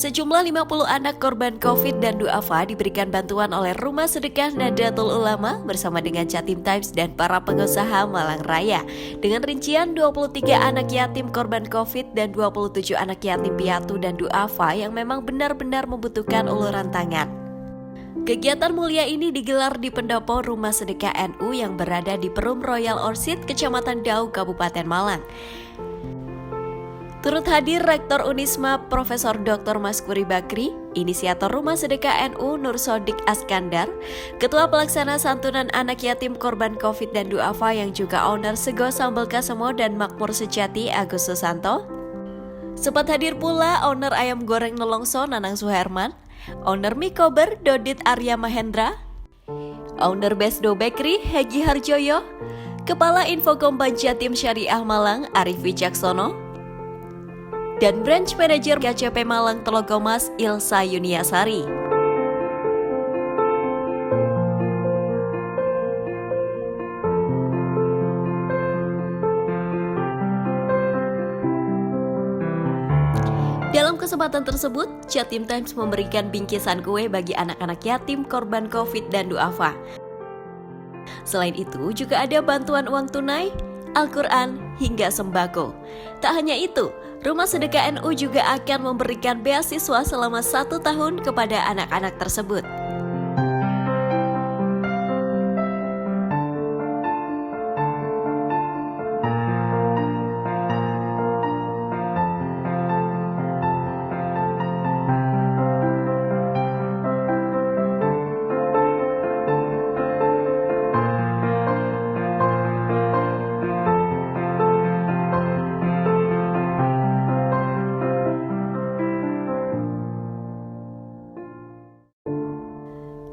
Sejumlah 50 anak korban COVID dan duafa diberikan bantuan oleh Rumah Sedekah Nahdlatul Ulama bersama dengan Jatim Times dan para pengusaha Malang Raya. Dengan rincian 23 anak yatim korban COVID dan 27 anak yatim piatu dan duafa yang memang benar-benar membutuhkan uluran tangan. Kegiatan mulia ini digelar di pendopo Rumah Sedekah NU yang berada di Perum Royal Orchid, Kecamatan Dau, Kabupaten Malang. Turut hadir Rektor Unisma Profesor Dr. Maskuri Bakri, Inisiator Rumah Sedekah NU Nur Sodik Askandar, Ketua Pelaksana Santunan Anak Yatim Korban COVID dan Duafa yang juga owner Sego Sambal Kasemo dan Makmur Sejati Agus Susanto. Sempat hadir pula owner Ayam Goreng Nelongso Nanang Suherman, owner Mie Kober Dodit Arya Mahendra, owner Besdo Bakery Hegi Harjoyo, Kepala Infokom Bank Jatim Syariah Malang Arif Wijaksono, dan Branch Manager KCP Malang Telogomas Ilsa Yuniasari. Dalam kesempatan tersebut, Jatim Times memberikan bingkisan kue bagi anak-anak yatim korban COVID dan duafa. Selain itu, juga ada bantuan uang tunai, Al-Quran, hingga sembako. Tak hanya itu, Rumah Sedekah NU juga akan memberikan beasiswa selama 1 tahun kepada anak-anak tersebut.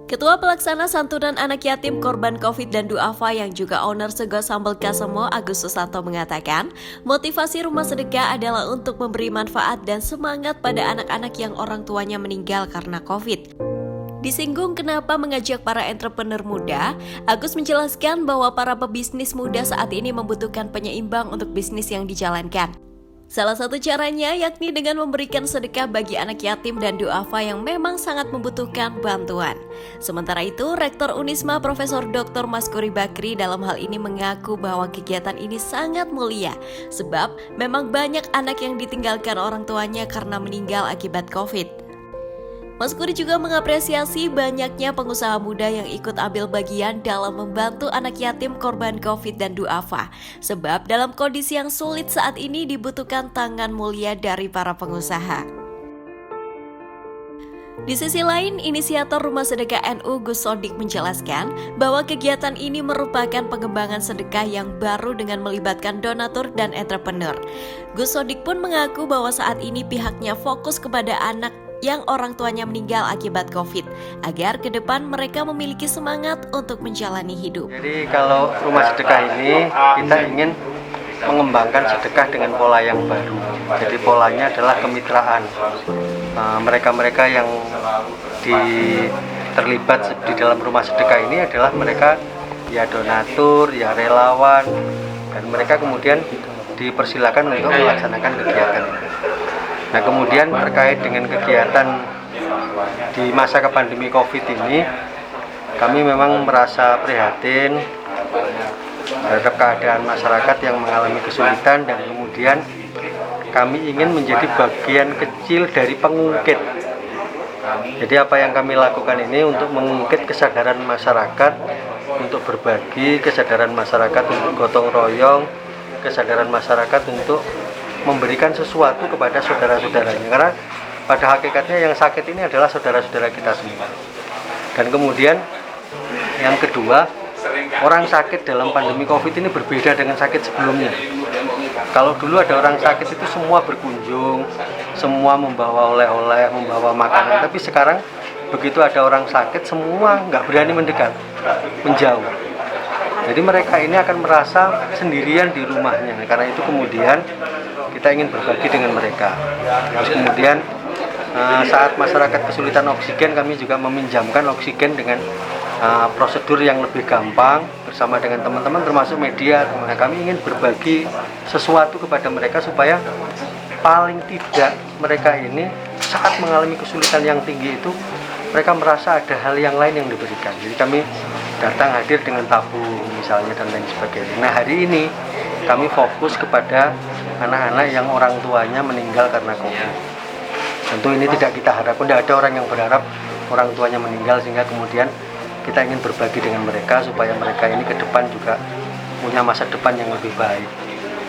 Ketua Pelaksana Santunan Anak Yatim Korban COVID dan Duafa yang juga owner Sego Sambal Kasemo Agus Susanto mengatakan, motivasi Rumah Sedekah adalah untuk memberi manfaat dan semangat pada anak-anak yang orang tuanya meninggal karena COVID. Disinggung kenapa mengajak para entrepreneur muda, Agus menjelaskan bahwa para pebisnis muda saat ini membutuhkan penyeimbang untuk bisnis yang dijalankan. Salah satu caranya yakni dengan memberikan sedekah bagi anak yatim dan duafa yang memang sangat membutuhkan bantuan. Sementara itu, Rektor Unisma Profesor Dr. Maskuri Bakri dalam hal ini mengaku bahwa kegiatan ini sangat mulia, sebab memang banyak anak yang ditinggalkan orang tuanya karena meninggal akibat COVID. Maskuri juga mengapresiasi banyaknya pengusaha muda yang ikut ambil bagian dalam membantu anak yatim korban COVID dan duafa. Sebab dalam kondisi yang sulit saat ini dibutuhkan tangan mulia dari para pengusaha. Di sisi lain, Inisiator Rumah Sedekah NU Gus Sodik menjelaskan bahwa kegiatan ini merupakan pengembangan sedekah yang baru dengan melibatkan donatur dan entrepreneur. Gus Sodik pun mengaku bahwa saat ini pihaknya fokus kepada anak yang orang tuanya meninggal akibat COVID, agar ke depan mereka memiliki semangat untuk menjalani hidup. Jadi kalau Rumah Sedekah ini kita ingin mengembangkan sedekah dengan pola yang baru. Jadi polanya adalah kemitraan. Mereka-mereka yang terlibat di dalam Rumah Sedekah ini adalah mereka ya donatur, ya relawan, dan mereka kemudian dipersilakan untuk melaksanakan kegiatan ini. Nah, kemudian terkait dengan kegiatan di masa pandemi COVID ini, kami memang merasa prihatin terhadap keadaan masyarakat yang mengalami kesulitan, dan kemudian kami ingin menjadi bagian kecil dari pengungkit. Jadi apa yang kami lakukan ini untuk mengungkit kesadaran masyarakat untuk berbagi, kesadaran masyarakat untuk gotong royong, kesadaran masyarakat untuk memberikan sesuatu kepada saudara-saudaranya, karena pada hakikatnya yang sakit ini adalah saudara-saudara kita semua. Dan kemudian yang kedua, orang sakit dalam pandemi COVID ini berbeda dengan sakit sebelumnya. Kalau dulu ada orang sakit itu semua berkunjung, semua membawa oleh-oleh, membawa makanan, tapi sekarang begitu ada orang sakit semua nggak berani mendekat, menjauh. Jadi mereka ini akan merasa sendirian di rumahnya. Karena itu kemudian kita ingin berbagi dengan mereka. Terus kemudian saat masyarakat kesulitan oksigen, kami juga meminjamkan oksigen dengan prosedur yang lebih gampang bersama dengan teman-teman termasuk media. Nah, kami ingin berbagi sesuatu kepada mereka supaya paling tidak mereka ini saat mengalami kesulitan yang tinggi itu mereka merasa ada hal yang lain yang diberikan. Jadi kami datang hadir dengan tabung misalnya dan lain sebagainya. Nah, hari ini kami fokus kepada anak-anak yang orang tuanya meninggal karena COVID. Tentu ini tidak kita harapkan, tidak ada orang yang berharap orang tuanya meninggal, sehingga kemudian kita ingin berbagi dengan mereka supaya mereka ini ke depan juga punya masa depan yang lebih baik,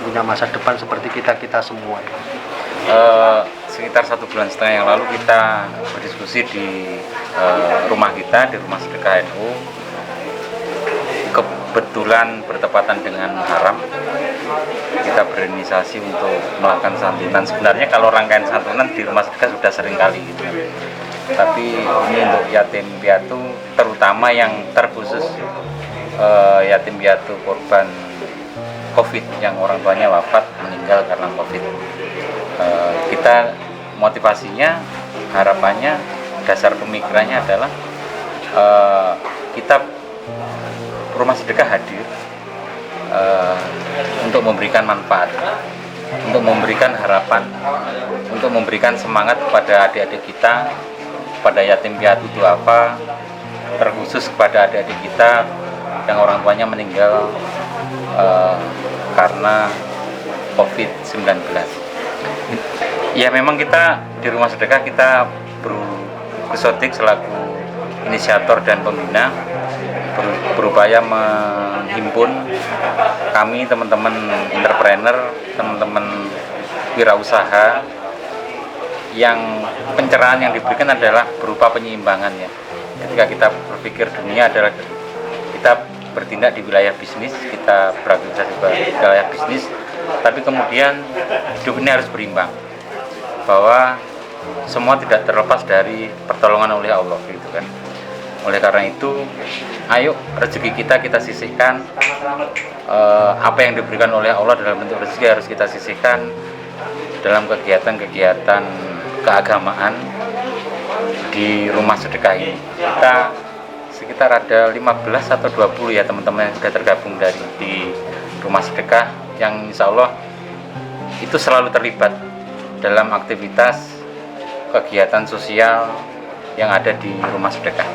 punya masa depan seperti kita semua. Sekitar 1,5 bulan yang lalu kita berdiskusi di rumah kita, di Rumah Sedekah NU. Kebetulan bertepatan dengan Haram, kita berinisiasi untuk melakukan santunan. Sebenarnya kalau rangkaian santunan di Rumah Sedekah sudah sering kali gitu, tapi ini untuk yatim piatu, terutama yang terkhusus yatim piatu korban COVID yang orang tuanya wafat meninggal karena COVID. Kita motivasinya, harapannya, dasar pemikirannya adalah kita Rumah Sedekah hadir untuk memberikan manfaat, untuk memberikan harapan, untuk memberikan semangat kepada adik-adik kita, pada yatim piatu duafa, terkhusus kepada adik-adik kita yang orang tuanya meninggal karena COVID-19. Ya, memang kita di Rumah Sedekah kita bersodik selaku inisiator dan pembina, berupaya menghimpun kami, teman-teman entrepreneur, teman-teman wirausaha, yang pencerahan yang diberikan adalah berupa penyeimbangan ya. Ketika kita berpikir dunia adalah kita bertindak di wilayah bisnis, kita beraktivitas di wilayah bisnis, tapi kemudian hidup ini harus berimbang, bahwa semua tidak terlepas dari pertolongan oleh Allah gitu kan. Oleh karena itu, ayo rezeki kita sisihkan, apa yang diberikan oleh Allah dalam bentuk rezeki harus kita sisihkan dalam kegiatan-kegiatan keagamaan di Rumah Sedekah ini. Kita sekitar ada 15 atau 20 ya teman-teman yang sudah tergabung di Rumah Sedekah, yang insya Allah itu selalu terlibat dalam aktivitas kegiatan sosial yang ada di Rumah Sedekah.